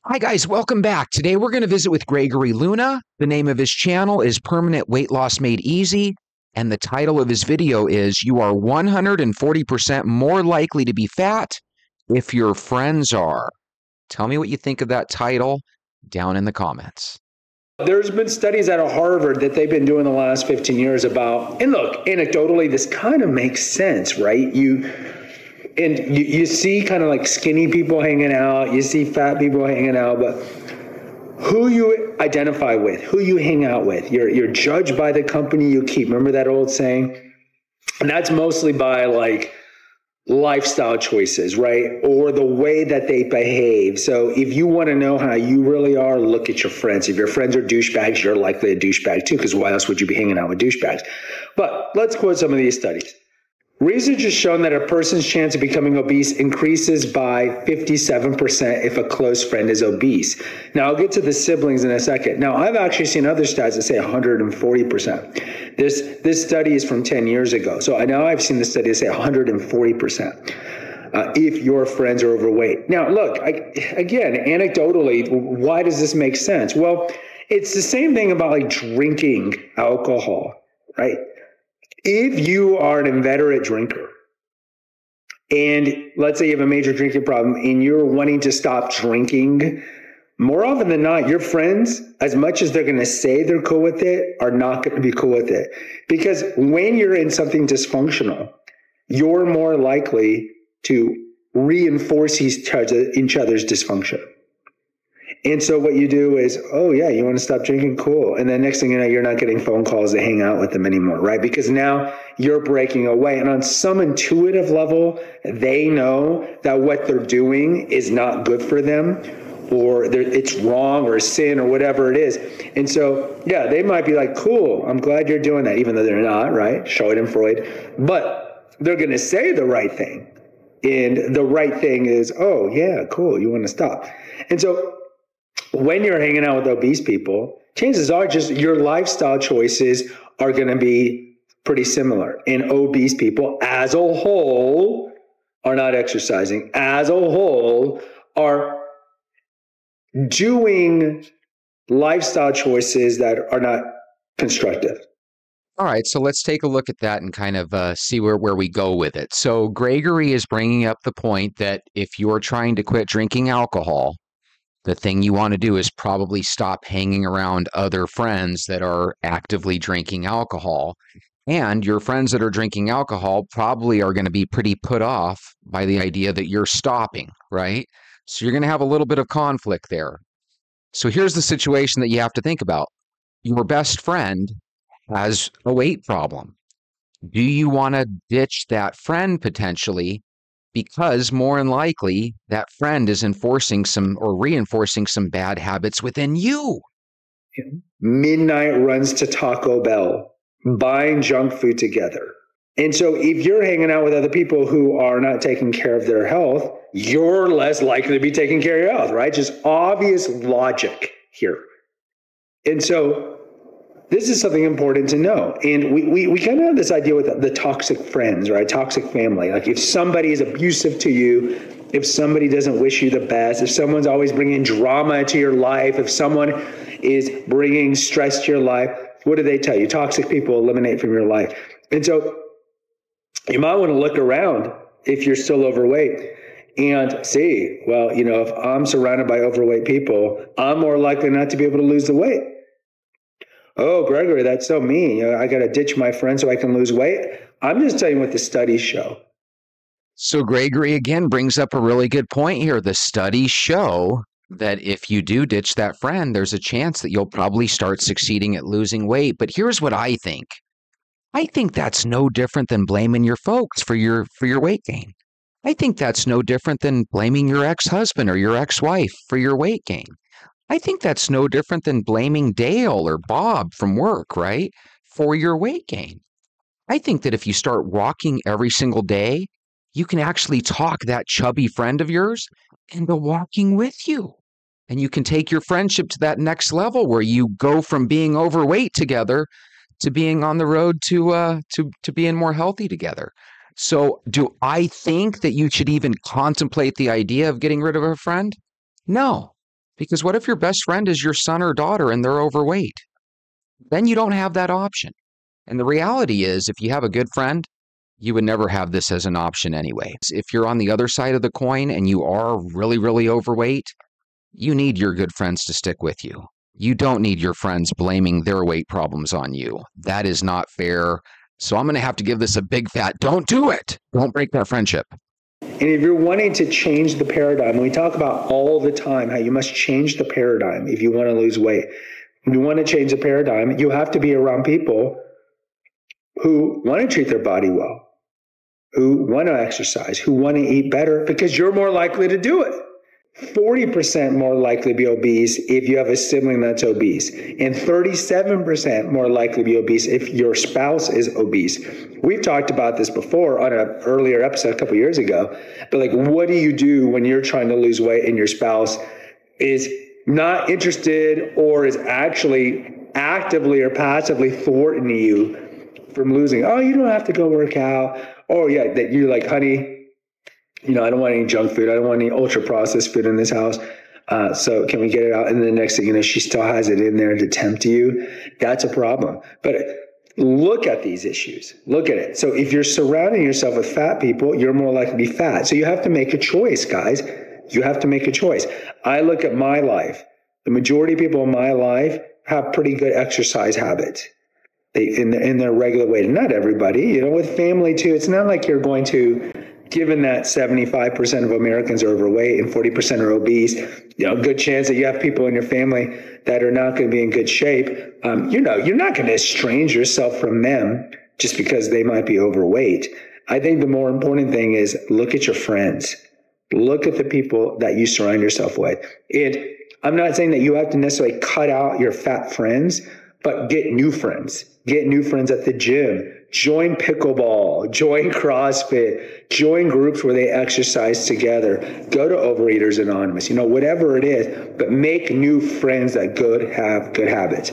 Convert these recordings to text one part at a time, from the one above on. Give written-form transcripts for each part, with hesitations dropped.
Hi, guys. Welcome back. Today, we're going to visit with Gregory Luna. The name of his channel is Permanent Weight Loss Made Easy. And the title of his video is You Are 140% More Likely to Be Fat If Your Friends Are. Tell me what you think of that title down in the comments. There's been studies out of Harvard that they've been doing the last 15 years about, and look, anecdotally, this kind of makes sense, right? You see kind of like skinny people hanging out, you see fat people hanging out, but who you identify with, who you hang out with, you're judged by the company you keep. Remember that old saying? And that's mostly by like lifestyle choices, right? Or the way that they behave. So if you want to know how you really are, look at your friends. If your friends are douchebags, you're likely a douchebag too, because why else would you be hanging out with douchebags? But let's quote some of these studies. Research has shown that a person's chance of becoming obese increases by 57% if a close friend is obese. Now, I'll get to the siblings in a second. Now, I've actually seen other stats that say 140%. This study is from 10 years ago. So now I've seen the study that say 140% if your friends are overweight. Now, look, again, anecdotally, why does this make sense? Well, it's the same thing about like drinking alcohol, right? If you are an inveterate drinker and let's say you have a major drinking problem and you're wanting to stop drinking, more often than not, your friends, as much as they're going to say they're cool with it, are not going to be cool with it. Because when you're in something dysfunctional, you're more likely to reinforce each other's dysfunction. And so what you do is, oh yeah, you want to stop drinking? Cool. And then next thing you know, you're not getting phone calls to hang out with them anymore, right? Because now you're breaking away. And on some intuitive level, they know that what they're doing is not good for them, or it's wrong or sin or whatever it is. And so, yeah, they might be like, cool, I'm glad you're doing that, even though they're not, right? Schadenfreude. But they're going to say the right thing. And the right thing is, oh yeah, cool, you want to stop. And so when you're hanging out with obese people, chances are just your lifestyle choices are going to be pretty similar. And obese people as a whole are not exercising, as a whole are doing lifestyle choices that are not constructive. All right, so let's take a look at that and kind of see where we go with it. So Gregory is bringing up the point that if you're trying to quit drinking alcohol, the thing you want to do is probably stop hanging around other friends that are actively drinking alcohol. And your friends that are drinking alcohol probably are going to be pretty put off by the idea that you're stopping, right? So you're going to have a little bit of conflict there. So here's the situation that you have to think about. Your best friend has a weight problem. Do you want to ditch that friend potentially? Because more than likely, that friend is enforcing some or reinforcing some bad habits within you. Midnight runs to Taco Bell, buying junk food together. And so if you're hanging out with other people who are not taking care of their health, you're less likely to be taking care of your health, right? Just obvious logic here. And so this is something important to know. And we kind of have this idea with the toxic friends, right? Toxic family. Like if somebody is abusive to you, if somebody doesn't wish you the best, if someone's always bringing drama to your life, if someone is bringing stress to your life, what do they tell you? Toxic people eliminate from your life. And so you might want to look around if you're still overweight and see, well, you know, if I'm surrounded by overweight people, I'm more likely not to be able to lose the weight. Oh, Gregory, that's so mean. You know, I got to ditch my friend so I can lose weight. I'm just telling you what the studies show. So Gregory again brings up a really good point here. The studies show that if you do ditch that friend, there's a chance that you'll probably start succeeding at losing weight. But here's what I think. I think that's no different than blaming your folks for your weight gain. I think that's no different than blaming your ex-husband or your ex-wife for your weight gain. I think that's no different than blaming Dale or Bob from work, right, for your weight gain. I think that if you start walking every single day, you can actually talk that chubby friend of yours into walking with you. And you can take your friendship to that next level where you go from being overweight together to being on the road to being more healthy together. So do I think that you should even contemplate the idea of getting rid of a friend? No. Because what if your best friend is your son or daughter and they're overweight? Then you don't have that option. And the reality is, if you have a good friend, you would never have this as an option anyway. If you're on the other side of the coin and you are really, really overweight, you need your good friends to stick with you. You don't need your friends blaming their weight problems on you. That is not fair. So I'm going to have to give this a big fat, don't do it. Don't break that friendship. And if you're wanting to change the paradigm, we talk about all the time how you must change the paradigm if you want to lose weight. If you want to change the paradigm, you have to be around people who want to treat their body well, who want to exercise, who want to eat better, because you're more likely to do it. 40% more likely to be obese if you have a sibling that's obese, and 37% more likely to be obese if your spouse is obese. We've talked about this before on an earlier episode a couple years ago, but like, what do you do when you're trying to lose weight and your spouse is not interested or is actually actively or passively thwarting you from losing? Oh, you don't have to go work out. Oh yeah, that you're like, honey, I don't want any junk food. I don't want any ultra processed food in this house. So can we get it out? And then the next thing you know, she still has it in there to tempt you. That's a problem. But look at these issues. Look at it. So if you're surrounding yourself with fat people, you're more likely to be fat. So you have to make a choice, guys. You have to make a choice. I look at my life. The majority of people in my life have pretty good exercise habits. In their regular way. Not everybody, with family too. It's not like you're going to, given that 75% of Americans are overweight and 40% are obese, good chance that you have people in your family that are not going to be in good shape. You're not going to estrange yourself from them just because they might be overweight. I think the more important thing is look at your friends. Look at the people that you surround yourself with. I'm not saying that you have to necessarily cut out your fat friends, but get new friends. Get new friends at the gym. Join pickleball. Join CrossFit. Join groups where they exercise together. Go to Overeaters Anonymous. Whatever it is, but make new friends that have good habits.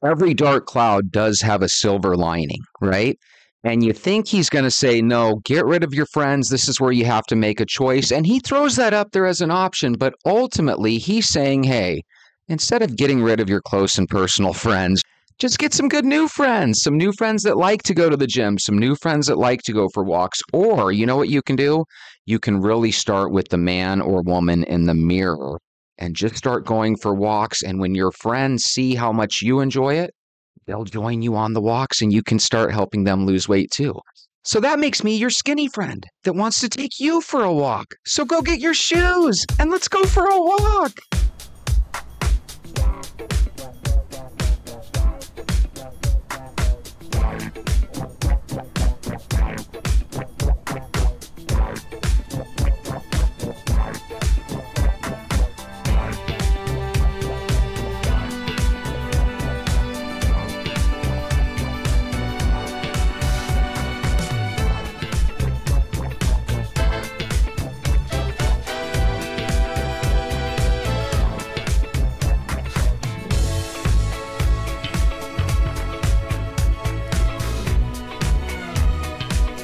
Every dark cloud does have a silver lining, right? And you think he's going to say, no, get rid of your friends. This is where you have to make a choice. And he throws that up there as an option. But ultimately, he's saying, hey, instead of getting rid of your close and personal friends, just get some good new friends, some new friends that like to go to the gym, some new friends that like to go for walks. Or you know what you can do? You can really start with the man or woman in the mirror and just start going for walks. And when your friends see how much you enjoy it, they'll join you on the walks and you can start helping them lose weight too. So that makes me your skinny friend that wants to take you for a walk. So go get your shoes and let's go for a walk.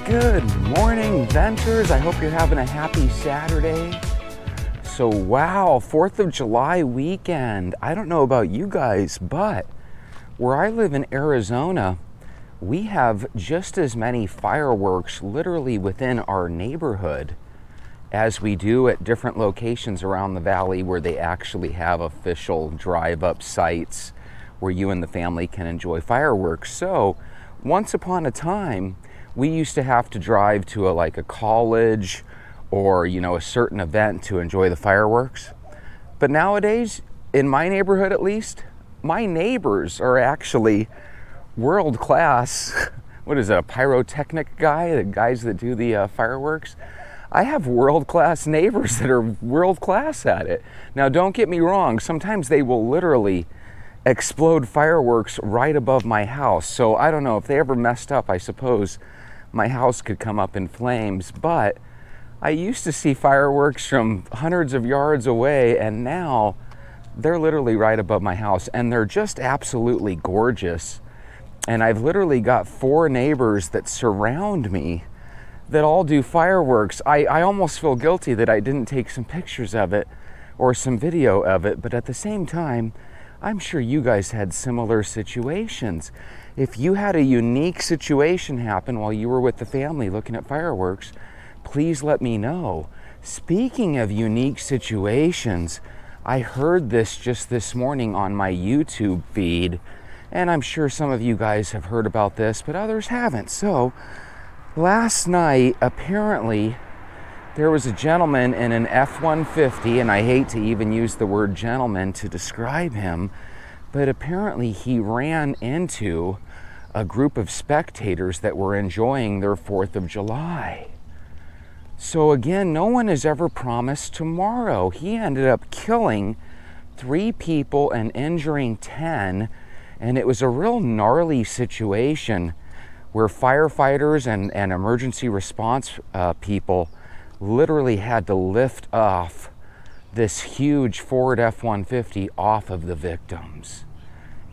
Good morning, Venters. I hope you're having a happy Saturday. So, wow, 4th of July weekend. I don't know about you guys, but where I live in Arizona, we have just as many fireworks literally within our neighborhood as we do at different locations around the valley where they actually have official drive-up sites where you and the family can enjoy fireworks. So, once upon a time, we used to have to drive to a college or, a certain event to enjoy the fireworks. But nowadays, in my neighborhood at least, my neighbors are actually world class. What is it, a pyrotechnic guy? The guys that do the fireworks? I have world class neighbors that are world class at it. Now, don't get me wrong. Sometimes they will literally explode fireworks right above my house. So I don't know if they ever messed up. I suppose my house could come up in flames, but I used to see fireworks from hundreds of yards away, and now they're literally right above my house, and they're just absolutely gorgeous. And I've literally got 4 neighbors that surround me that all do fireworks. I almost feel guilty that I didn't take some pictures of it, or some video of it, but at the same time, I'm sure you guys had similar situations. If you had a unique situation happen while you were with the family looking at fireworks, please let me know. Speaking of unique situations, I heard this just this morning on my YouTube feed, and I'm sure some of you guys have heard about this, but others haven't. So, last night, apparently, there was a gentleman in an F-150, and I hate to even use the word gentleman to describe him, but apparently he ran into a group of spectators that were enjoying their 4th of July. So again, no one is ever promised tomorrow. He ended up killing 3 people and injuring 10, and it was a real gnarly situation where firefighters and emergency response people literally had to lift off this huge Ford F-150 off of the victims.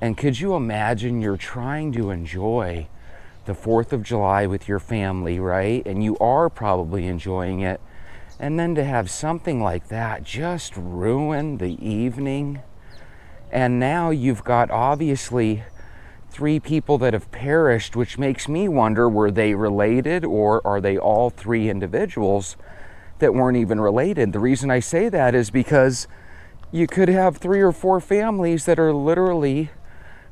And could you imagine, you're trying to enjoy the 4th of July with your family, right? And you are probably enjoying it. And then to have something like that just ruin the evening. And now you've got obviously 3 people that have perished, which makes me wonder, were they related, or are they all 3 individuals that weren't even related? The reason I say that is because you could have 3 or 4 families that are literally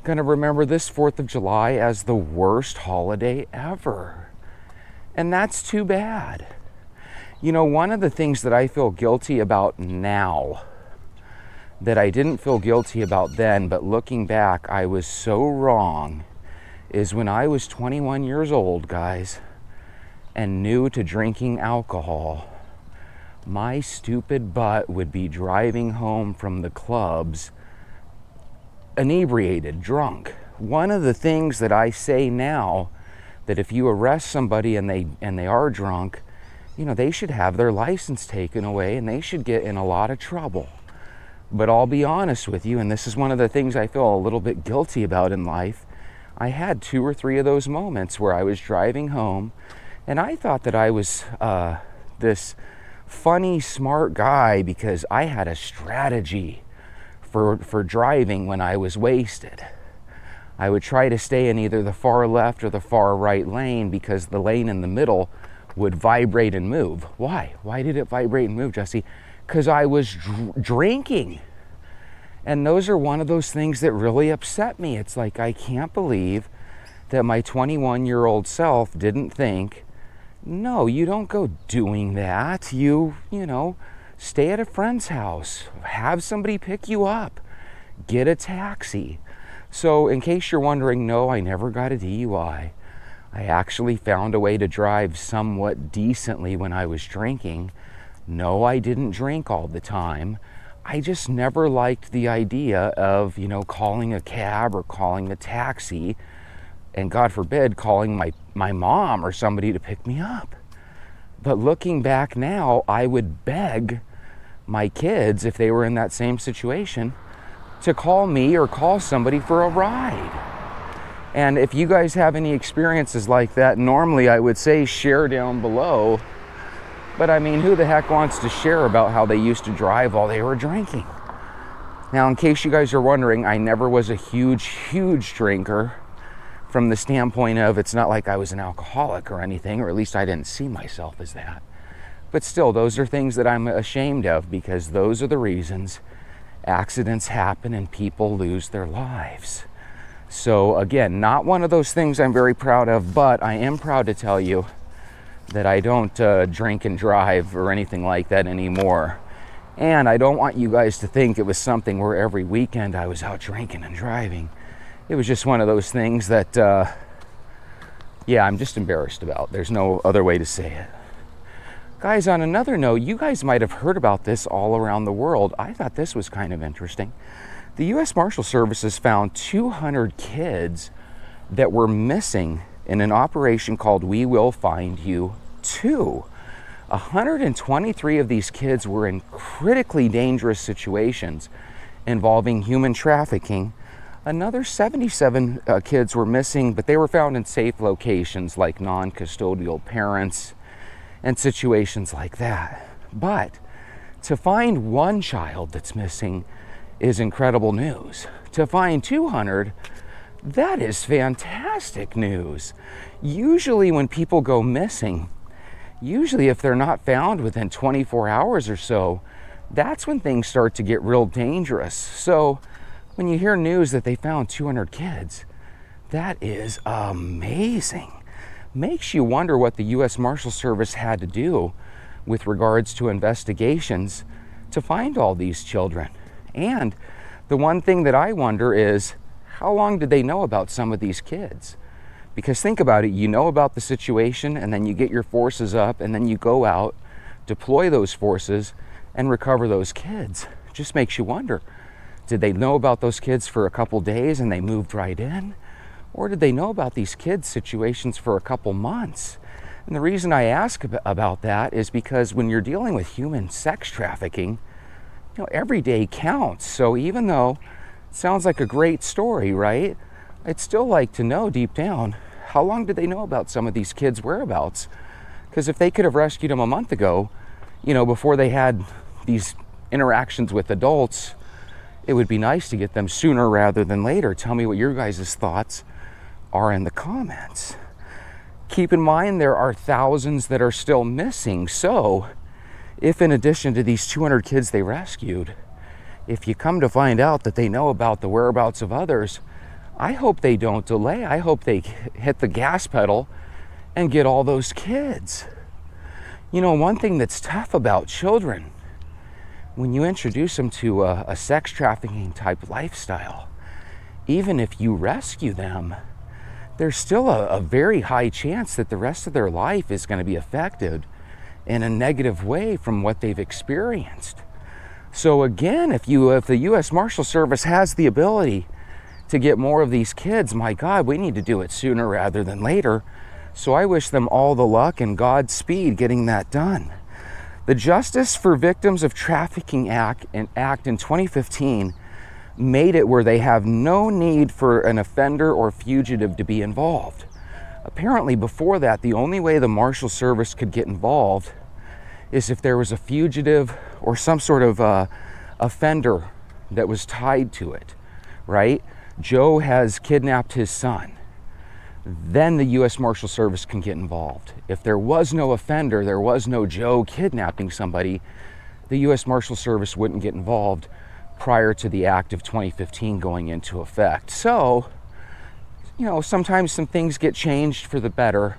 going to remember this 4th of July as the worst holiday ever. And that's too bad. You know, one of the things that I feel guilty about now, that I didn't feel guilty about then, but looking back, I was so wrong, is when I was 21 years old, guys, and new to drinking alcohol, my stupid butt would be driving home from the clubs inebriated, drunk. One of the things that I say now, that if you arrest somebody and they are drunk, you know, they should have their license taken away and they should get in a lot of trouble. But I'll be honest with you, and this is one of the things I feel a little bit guilty about in life, I had 2 or 3 of those moments where I was driving home and I thought that I was this funny, smart guy because I had a strategy for driving when I was wasted. I would try to stay in either the far left or the far right lane because the lane in the middle would vibrate and move. Why? Why did it vibrate and move, Jesse? Because I was drinking. And those are one of those things that really upset me. It's like, I can't believe that my 21-year-old self didn't think, no, you don't go doing that. You know, stay at a friend's house, have somebody pick you up, get a taxi. So in case you're wondering, no, I never got a DUI. I actually found a way to drive somewhat decently when I was drinking. No, I didn't drink all the time. I just never liked the idea of, you know, calling a cab or calling a taxi, and God forbid, calling my mom or somebody to pick me up. But looking back now, I would beg my kids, if they were in that same situation, to call me or call somebody for a ride. And if you guys have any experiences like that, normally I would say share down below. But I mean, who the heck wants to share about how they used to drive while they were drinking? Now, in case you guys are wondering, I never was a huge drinker, from the standpoint of, it's not like I was an alcoholic or anything, or at least I didn't see myself as that. But still, those are things that I'm ashamed of, because those are the reasons accidents happen and people lose their lives. So again, not one of those things I'm very proud of, but I am proud to tell you that I don't drink and drive or anything like that anymore. And I don't want you guys to think it was something where every weekend I was out drinking and driving. It was just one of those things that, yeah, I'm just embarrassed about. There's no other way to say it. Guys, on another note, you guys might have heard about this all around the world. I thought this was kind of interesting. The U.S. Marshal Services found 200 kids that were missing in an operation called We Will Find You 2. 123 of these kids were in critically dangerous situations involving human trafficking. Another 77 kids were missing, but they were found in safe locations like non-custodial parents and situations like that. But To find one child that's missing is incredible news. To find 200, that is fantastic news. Usually when people go missing, usually if they're not found within 24 hours or so, that's when things start to get real dangerous. So when you hear news that they found 200 kids, that is amazing. Makes you wonder what the U.S. Marshal Service had to do with regards to investigations to find all these children. And the one thing that I wonder is, how long did they know about some of these kids? Because think about it, you know about the situation, and then you get your forces up, and then you go out, deploy those forces, and recover those kids. Just makes you wonder, did they know about those kids for a couple days and they moved right in? Or did they know about these kids' situations for a couple months? And the reason I ask about that is because when you're dealing with human sex trafficking, you know, every day counts. So even though it sounds like a great story, right? I'd still like to know deep down, how long did they know about some of these kids' whereabouts? Because if they could have rescued them a month ago, you know, before they had these interactions with adults, it would be nice to get them sooner rather than later. Tell me what your guys' thoughts are in the comments. Keep in mind, there are thousands that are still missing. So if in addition to these 200 kids they rescued, if you come to find out that they know about the whereabouts of others, I hope they don't delay. I hope they hit the gas pedal and get all those kids. You know, one thing that's tough about children, when you introduce them to a sex trafficking type lifestyle, even if you rescue them, there's still a very high chance that the rest of their life is going to be affected in a negative way from what they've experienced. So again, if the U.S. Marshal Service has the ability to get more of these kids, my God, we need to do it sooner rather than later. So I wish them all the luck and Godspeed getting that done. The Justice for Victims of Trafficking Act in 2015 made it where they have no need for an offender or fugitive to be involved. Apparently before that, the only way the Marshal Service could get involved is if there was a fugitive or some sort of offender that was tied to it, right? Joe has kidnapped his son. Then the U.S. Marshal Service can get involved. If there was no offender, there was no Joe kidnapping somebody, the U.S. Marshal Service wouldn't get involved prior to the Act of 2015 going into effect. So, you know, sometimes some things get changed for the better,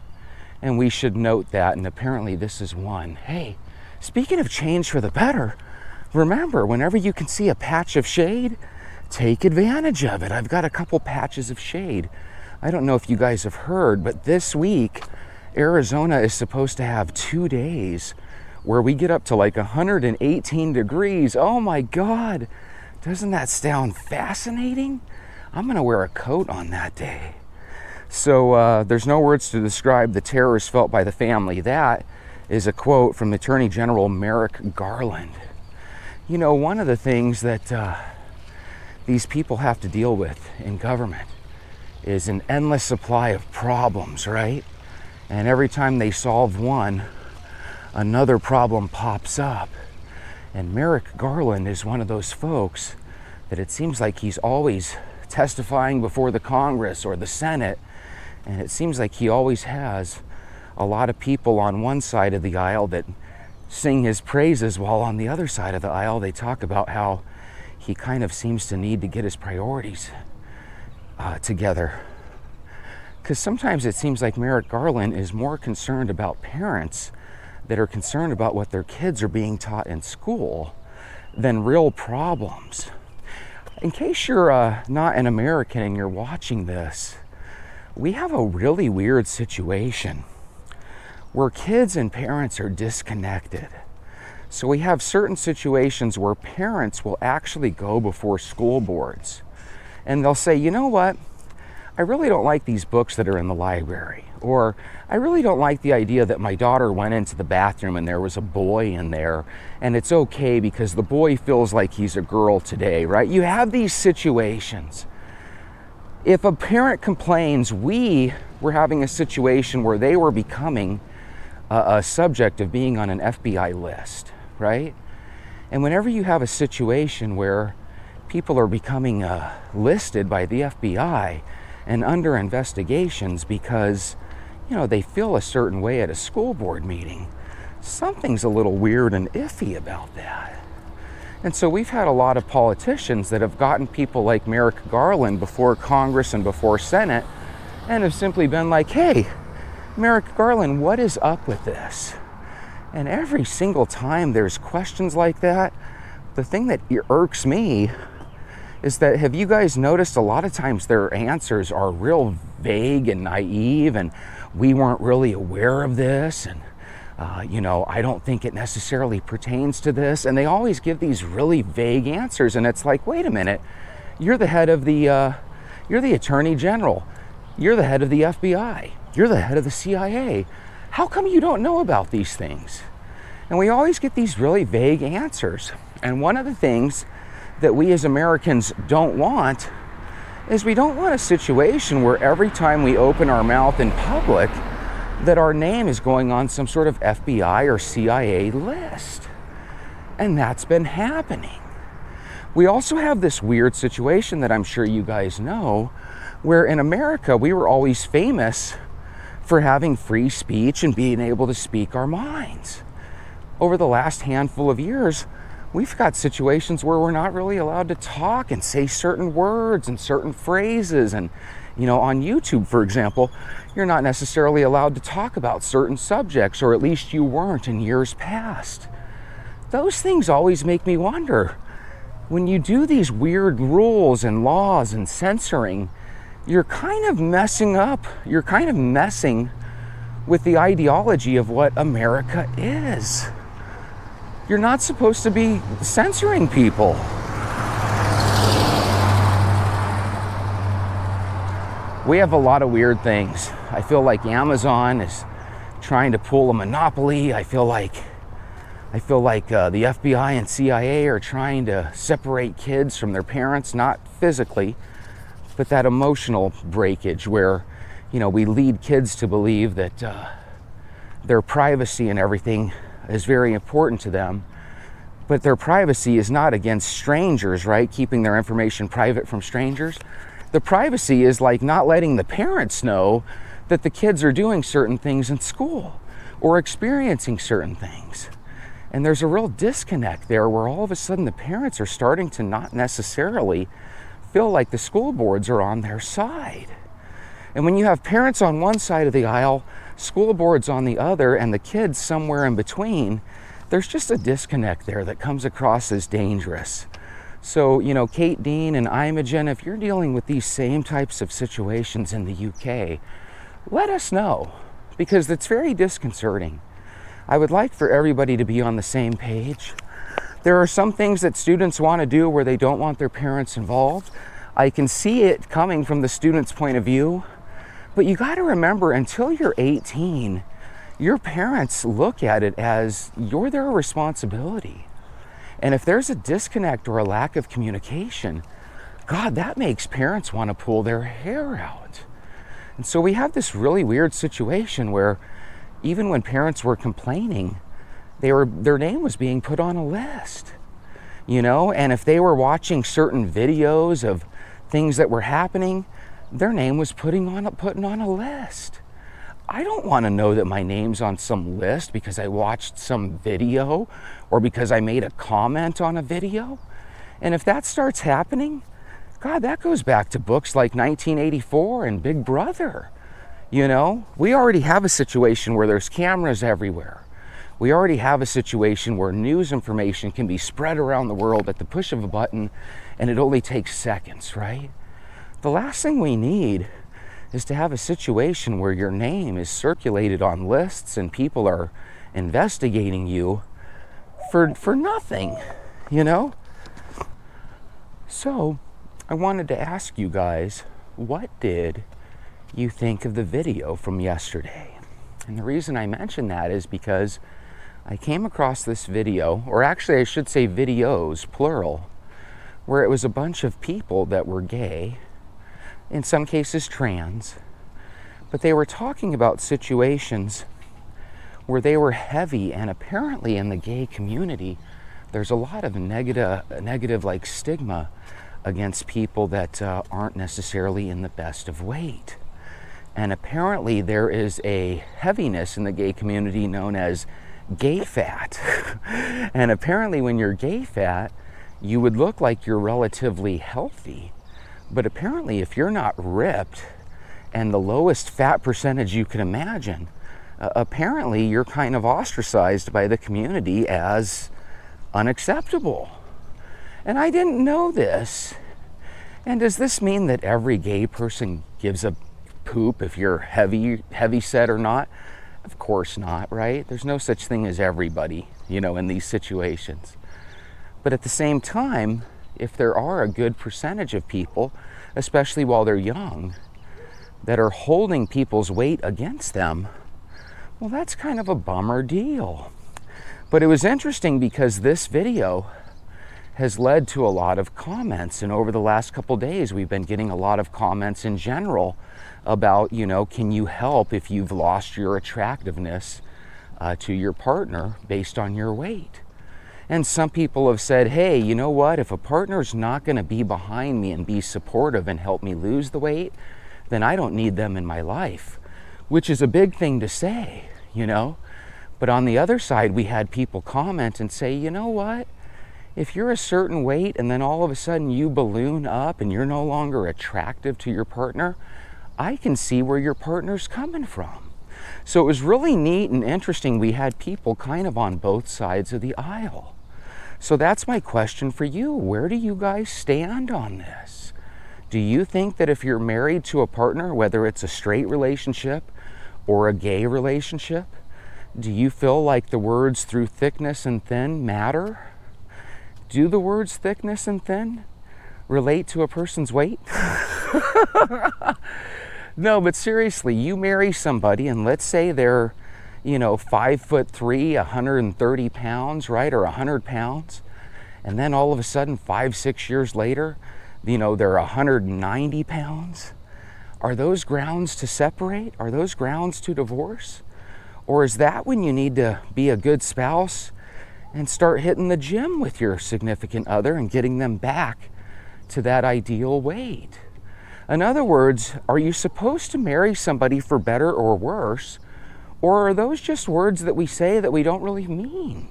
and we should note that, and apparently this is one. Hey, speaking of change for the better, remember, whenever you can see a patch of shade, take advantage of it. I've got a couple patches of shade. I don't know if you guys have heard, but this week, Arizona is supposed to have 2 days where we get up to like 118 degrees. Oh my God, doesn't that sound fascinating? I'm gonna wear a coat on that day. So there's no words to describe the terrors felt by the family. That is a quote from Attorney General Merrick Garland. You know, one of the things that these people have to deal with in government is an endless supply of problems, right? And every time they solve one, another problem pops up. And Merrick Garland is one of those folks that it seems like he's always testifying before the Congress or the Senate, and it seems like he always has a lot of people on one side of the aisle that sing his praises, while on the other side of the aisle they talk about how he kind of seems to need to get his priorities together. Because sometimes it seems like Merrick Garland is more concerned about parents that are concerned about what their kids are being taught in school than real problems. In case you're not an American and you're watching this, we have a really weird situation where kids and parents are disconnected. So we have certain situations where parents will actually go before school boards and they'll say, you know what? I really don't like these books that are in the library. Or I really don't like the idea that my daughter went into the bathroom and there was a boy in there, and it's okay because the boy feels like he's a girl today, right? You have these situations. If a parent complains, we were having a situation where they were becoming a subject of being on an FBI list, right? And whenever you have a situation where people are becoming listed by the FBI and under investigations because, you know, they feel a certain way at a school board meeting, something's a little weird and iffy about that. And so we've had a lot of politicians that have gotten people like Merrick Garland before Congress and before Senate and have simply been like, hey, Merrick Garland, what is up with this? And every single time there's questions like that, the thing that irks me is that, have you guys noticed a lot of times their answers are real vague and naive, and we weren't really aware of this, and you know, I don't think it necessarily pertains to this. And they always give these really vague answers, and it's like, wait a minute, you're the head of the, you're the Attorney General, you're the head of the FBI, you're the head of the CIA. How come you don't know about these things? And we always get these really vague answers. And one of the things that we as Americans don't want is we don't want a situation where every time we open our mouth in public that our name is going on some sort of FBI or CIA list. And that's been happening. We also have this weird situation that I'm sure you guys know, where in America we were always famous for having free speech and being able to speak our minds. Over the last handful of years, we've got situations where we're not really allowed to talk and say certain words and certain phrases. And, you know, on YouTube, for example, you're not necessarily allowed to talk about certain subjects, or at least you weren't in years past. Those things always make me wonder. When you do these weird rules and laws and censoring, you're kind of messing with the ideology of what America is. You're not supposed to be censoring people. We have a lot of weird things. I feel like Amazon is trying to pull a monopoly. I feel like the FBI and CIA are trying to separate kids from their parents, not physically, but that emotional breakage where, you know, we lead kids to believe that their privacy and everything is very important to them, but their privacy is not against strangers, right? Keeping their information private from strangers. The privacy is like not letting the parents know that the kids are doing certain things in school or experiencing certain things. And there's a real disconnect there where all of a sudden the parents are starting to not necessarily feel like the school boards are on their side. And when you have parents on one side of the aisle, school boards on the other, and the kids somewhere in between, there's just a disconnect there that comes across as dangerous. So, you know, Kate Dean and Imogen, if you're dealing with these same types of situations in the UK, let us know, because it's very disconcerting. I would like for everybody to be on the same page. There are some things that students want to do where they don't want their parents involved. I can see it coming from the student's point of view, but you got to remember, until you're 18, your parents look at it as you're their responsibility. And if there's a disconnect or a lack of communication, God, that makes parents want to pull their hair out. And so we have this really weird situation where even when parents were complaining, their name was being put on a list, you know, and if they were watching certain videos of things that were happening, their name was putting on a list. I don't want to know that my name's on some list because I watched some video or because I made a comment on a video. And if that starts happening, God, that goes back to books like 1984 and Big Brother. You know, we already have a situation where there's cameras everywhere. We already have a situation where news information can be spread around the world at the push of a button, and it only takes seconds, right? The last thing we need is to have a situation where your name is circulated on lists and people are investigating you for nothing, you know? So I wanted to ask you guys, what did you think of the video from yesterday? And the reason I mention that is because I came across this video, or actually I should say videos, plural, where it was a bunch of people that were gay, in some cases trans, but they were talking about situations where they were heavy, and apparently in the gay community, there's a lot of negative like stigma against people that aren't necessarily in the best of weight. And apparently there is a heaviness in the gay community known as gay fat. And apparently when you're gay fat, you would look like you're relatively healthy. But apparently if you're not ripped and the lowest fat percentage you can imagine, apparently you're kind of ostracized by the community as unacceptable. And I didn't know this. And does this mean that every gay person gives a poop if you're heavy set or not? Of course not, right? There's no such thing as everybody, you know, in these situations. But at the same time, if there are a good percentage of people, especially while they're young, that are holding people's weight against them, well, that's kind of a bummer deal. But it was interesting because this video has led to a lot of comments, and over the last couple days we've been getting a lot of comments in general about, you know, can you help if you've lost your attractiveness to your partner based on your weight? And some people have said, hey, you know what, if a partner's not going to be behind me and be supportive and help me lose the weight, then I don't need them in my life, which is a big thing to say, you know. But on the other side, we had people comment and say, you know what, if you're a certain weight and then all of a sudden you balloon up and you're no longer attractive to your partner, I can see where your partner's coming from. So it was really neat and interesting. We had people kind of on both sides of the aisle. So that's my question for you. Where do you guys stand on this? Do you think that if you're married to a partner, whether it's a straight relationship or a gay relationship, do you feel like the words through thickness and thin matter? Do the words thickness and thin relate to a person's weight? No, but seriously, you marry somebody and let's say they're, you know, 5'3", 130 pounds, right? Or 100 pounds. And then all of a sudden, 5-6 years later, you know, they're 190 pounds. Are those grounds to separate? Are those grounds to divorce? Or is that when you need to be a good spouse and start hitting the gym with your significant other and getting them back to that ideal weight? In other words, are you supposed to marry somebody for better or worse? Or are those just words that we say that we don't really mean?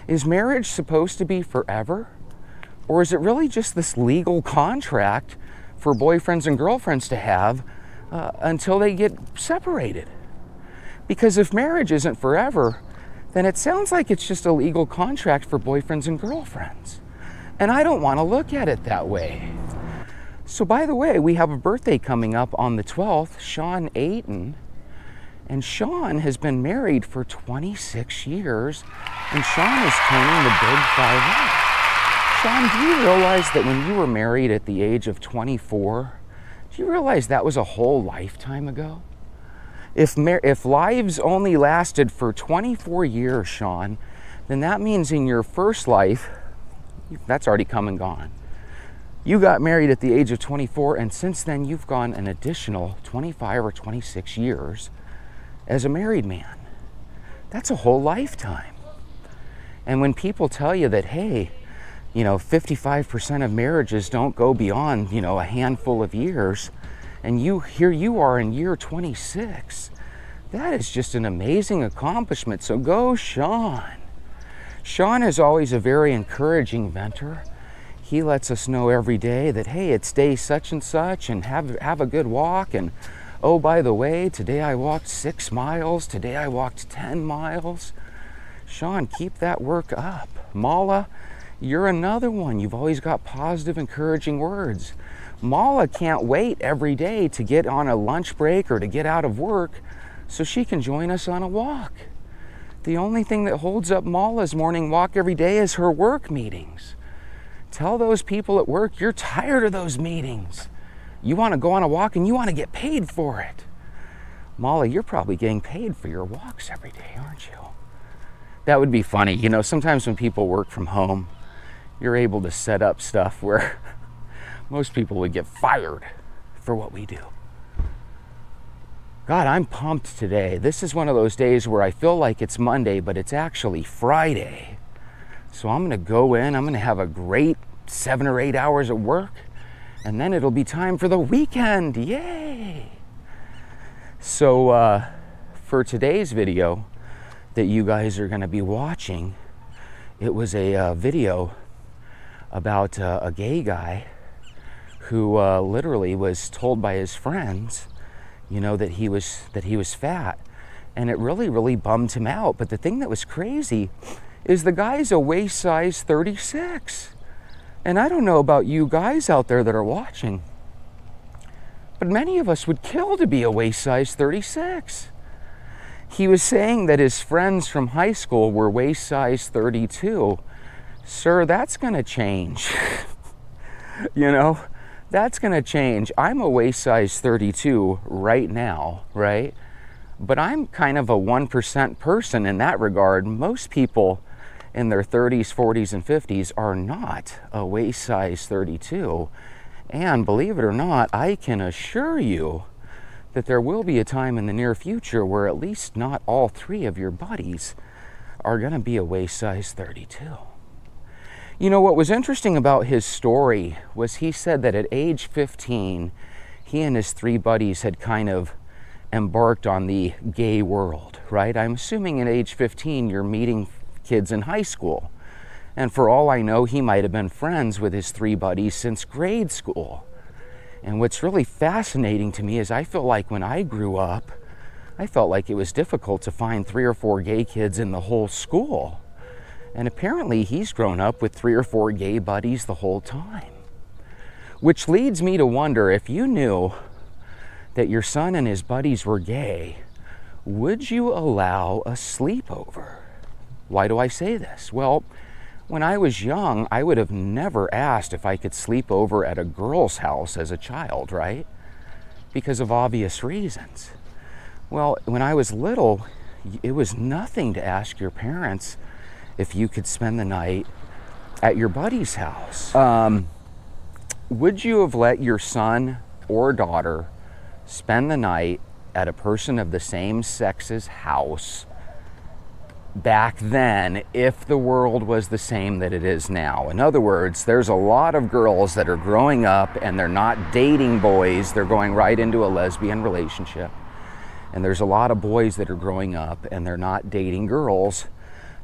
Is marriage supposed to be forever? Or is it really just this legal contract for boyfriends and girlfriends to have until they get separated? Because if marriage isn't forever, then it sounds like it's just a legal contract for boyfriends and girlfriends. And I don't want to look at it that way. So by the way, we have a birthday coming up on the 12th, Shawn Ayton. And Shawn has been married for 26 years, and Shawn is turning the big 5-0. Shawn, do you realize that when you were married at the age of 24, do you realize that was a whole lifetime ago? If lives only lasted for 24 years, Shawn, then that means in your first life, that's already come and gone. You got married at the age of 24, and since then you've gone an additional 25 or 26 years as a married man. That's a whole lifetime. And when people tell you that, hey, you know, 55% of marriages don't go beyond, you know, a handful of years, and here you are in year 26, that is just an amazing accomplishment. So go, Shawn. Shawn is always a very encouraging venter. He lets us know every day that, hey, it's day such and such, and have a good walk. And oh, by the way, today I walked 6 miles. Today I walked 10 miles. Shawn, keep that work up. Mala, you're another one. You've always got positive, encouraging words. Mala can't wait every day to get on a lunch break or to get out of work so she can join us on a walk. The only thing that holds up Mala's morning walk every day is her work meetings. Tell those people at work you're tired of those meetings. You want to go on a walk and you want to get paid for it. Mala, you're probably getting paid for your walks every day, aren't you? That would be funny. You know, sometimes when people work from home, you're able to set up stuff where most people would get fired for what we do. God, I'm pumped today. This is one of those days where I feel like it's Monday, but it's actually Friday. So I'm gonna go in, I'm gonna have a great 7 or 8 hours of work, and then it'll be time for the weekend, yay! So for today's video that you guys are gonna be watching, it was a video about a gay guy who literally was told by his friends, you know, that he was fat, and it really bummed him out. But the thing that was crazy is the guy's a waist size 36. And I don't know about you guys out there that are watching, but many of us would kill to be a waist size 36. He was saying that his friends from high school were waist size 32. Sir, that's gonna change. You know, that's gonna change. I'm a waist size 32 right now, right? But I'm kind of a 1% person in that regard. Most people in their 30s, 40s, and 50s are not a waist size 32. And believe it or not, I can assure you that there will be a time in the near future where at least not all three of your buddies are gonna be a waist size 32. You know, what was interesting about his story was he said that at age 15, he and his three buddies had kind of embarked on the gay world, right? I'm assuming at age 15, you're meeting kids in high school. And for all I know, he might have been friends with his three buddies since grade school. And what's really fascinating to me is I feel like when I grew up, I felt like it was difficult to find 3 or 4 gay kids in the whole school. And apparently he's grown up with 3 or 4 gay buddies the whole time. Which leads me to wonder, if you knew that your son and his buddies were gay, would you allow a sleepover? Why do I say this? Well, when I was young, I would have never asked if I could sleep over at a girl's house as a child, right? Because of obvious reasons. Well, when I was little, it was nothing to ask your parents if you could spend the night at your buddy's house. Would you have let your son or daughter spend the night at a person of the same sex's house back then if the world was the same that it is now? In other words, there's a lot of girls that are growing up and they're not dating boys, they're going right into a lesbian relationship. And there's a lot of boys that are growing up and they're not dating girls,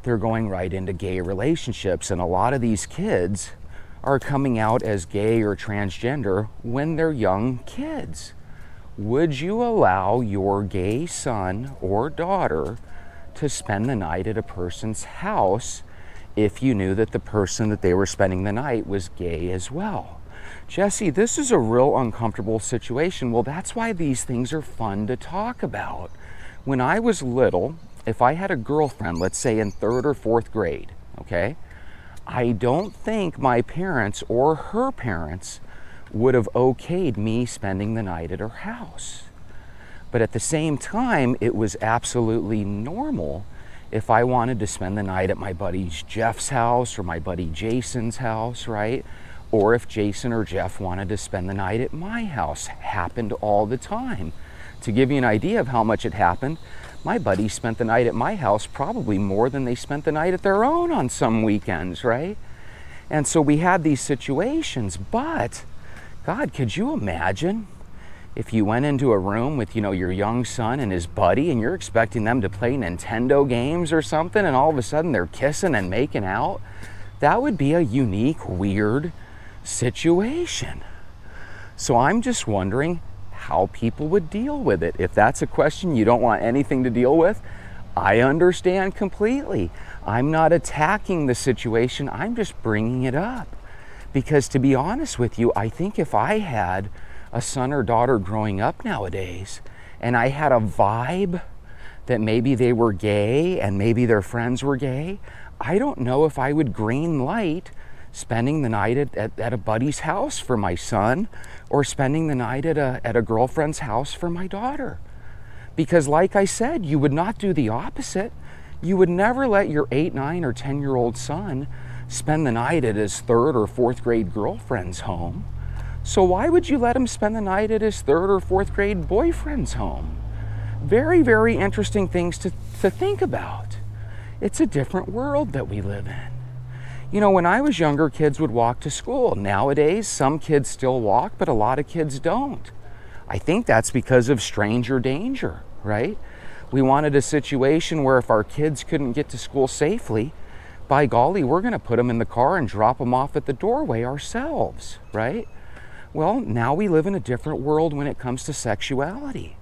they're going right into gay relationships. And a lot of these kids are coming out as gay or transgender when they're young kids. Would you allow your gay son or daughter to spend the night at a person's house if you knew that the person that they were spending the night was gay as well? Jesse, this is a real uncomfortable situation. Well, that's why these things are fun to talk about. When I was little, if I had a girlfriend, let's say in 3rd or 4th grade, okay, I don't think my parents or her parents would have okayed me spending the night at her house. But at the same time, it was absolutely normal if I wanted to spend the night at my buddy Jeff's house or my buddy Jason's house, right? Or if Jason or Jeff wanted to spend the night at my house. Happened all the time. To give you an idea of how much it happened, my buddies spent the night at my house probably more than they spent the night at their own on some weekends, right? And so we had these situations, but God, could you imagine if you went into a room with, you know, your young son and his buddy and you're expecting them to play Nintendo games or something and all of a sudden they're kissing and making out? That would be a unique, weird situation. So I'm just wondering how people would deal with it. If that's a question you don't want anything to deal with, I understand completely. I'm not attacking the situation, I'm just bringing it up. Because to be honest with you, I think if I had a son or daughter growing up nowadays and I had a vibe that maybe they were gay and maybe their friends were gay, I don't know if I would green light spending the night at a buddy's house for my son or spending the night at a girlfriend's house for my daughter. Because like I said, you would not do the opposite. You would never let your 8, 9, or 10-year-old son spend the night at his 3rd or 4th grade girlfriend's home. So why would you let him spend the night at his 3rd or 4th grade boyfriend's home? Very, very interesting things to think about. It's a different world that we live in. You know, when I was younger, kids would walk to school. Nowadays, some kids still walk, but a lot of kids don't. I think that's because of stranger danger, right? We wanted a situation where if our kids couldn't get to school safely, by golly, we're going to put them in the car and drop them off at the doorway ourselves, right? Well, now we live in a different world when it comes to sexuality.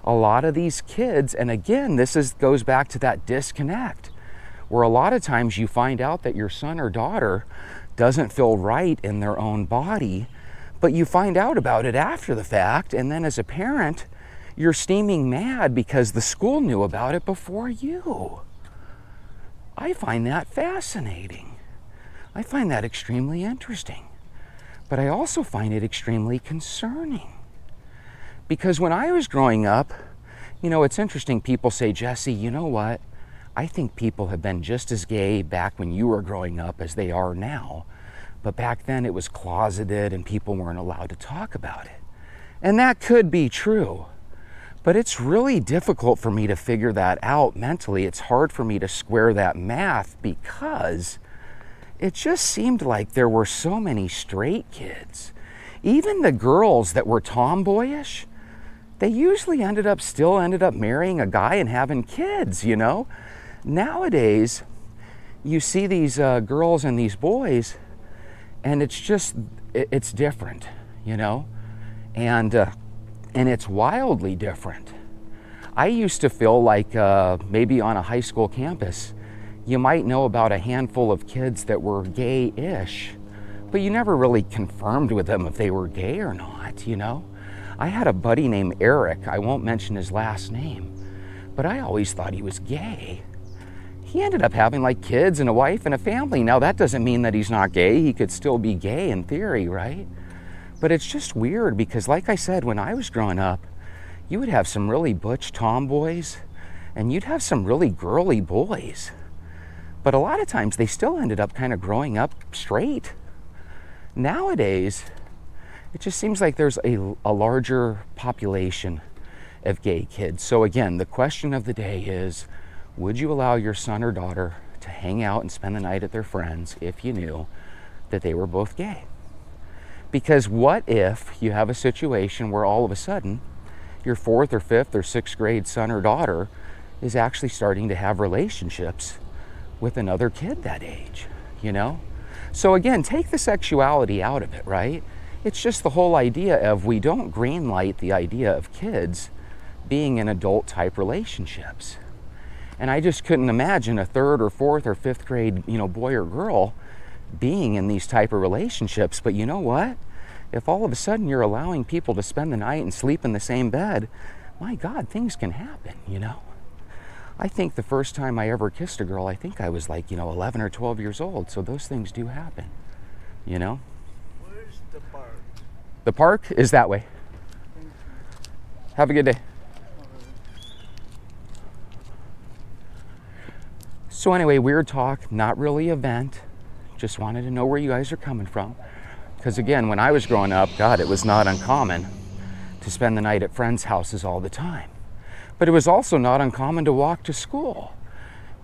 A lot of these kids, and again, goes back to that disconnect, where a lot of times you find out that your son or daughter doesn't feel right in their own body, but you find out about it after the fact, and then as a parent, you're steaming mad because the school knew about it before you. I find that fascinating. I find that extremely interesting. But I also find it extremely concerning. Because when I was growing up, you know, it's interesting, people say, Jesse, you know what? I think people have been just as gay back when you were growing up as they are now. But back then it was closeted and people weren't allowed to talk about it. And that could be true. But it's really difficult for me to figure that out mentally. It's hard for me to square that math because it just seemed like there were so many straight kids. Even the girls that were tomboyish, they usually still ended up marrying a guy and having kids, you know? Nowadays, you see these girls and these boys, and it's different, you know? And it's wildly different. I used to feel like maybe on a high school campus, you might know about a handful of kids that were gay-ish, but you never really confirmed with them if they were gay or not, you know? I had a buddy named Eric, I won't mention his last name, but I always thought he was gay. He ended up having like kids and a wife and a family. Now that doesn't mean that he's not gay. He could still be gay in theory, right? But it's just weird because like I said, when I was growing up, you would have some really butch tomboys and you'd have some really girly boys. But a lot of times they still ended up kind of growing up straight. Nowadays, it just seems like there's a larger population of gay kids. So again, the question of the day is, would you allow your son or daughter to hang out and spend the night at their friends if you knew that they were both gay? Because what if you have a situation where all of a sudden your 4th or 5th or 6th grade son or daughter is actually starting to have relationships with another kid that age, you know? So again, take the sexuality out of it, right? It's just the whole idea of we don't greenlight the idea of kids being in adult type relationships. And I just couldn't imagine a 3rd or 4th or 5th grade, you know, boy or girl being in these type of relationships. But you know what? If all of a sudden you're allowing people to spend the night and sleep in the same bed, my God, things can happen, you know? I think the first time I ever kissed a girl, I think I was like, 11 or 12 years old. So those things do happen, you know? Where's the park? The park is that way. Have a good day. So anyway, weird talk, not really a vent. Just wanted to know where you guys are coming from. Because again, when I was growing up, God, it was not uncommon to spend the night at friends' houses all the time. But it was also not uncommon to walk to school.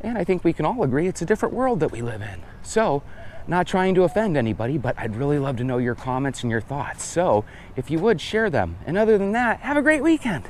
And I think we can all agree it's a different world that we live in. So, not trying to offend anybody, but I'd really love to know your comments and your thoughts. So, if you would, share them. And other than that, have a great weekend.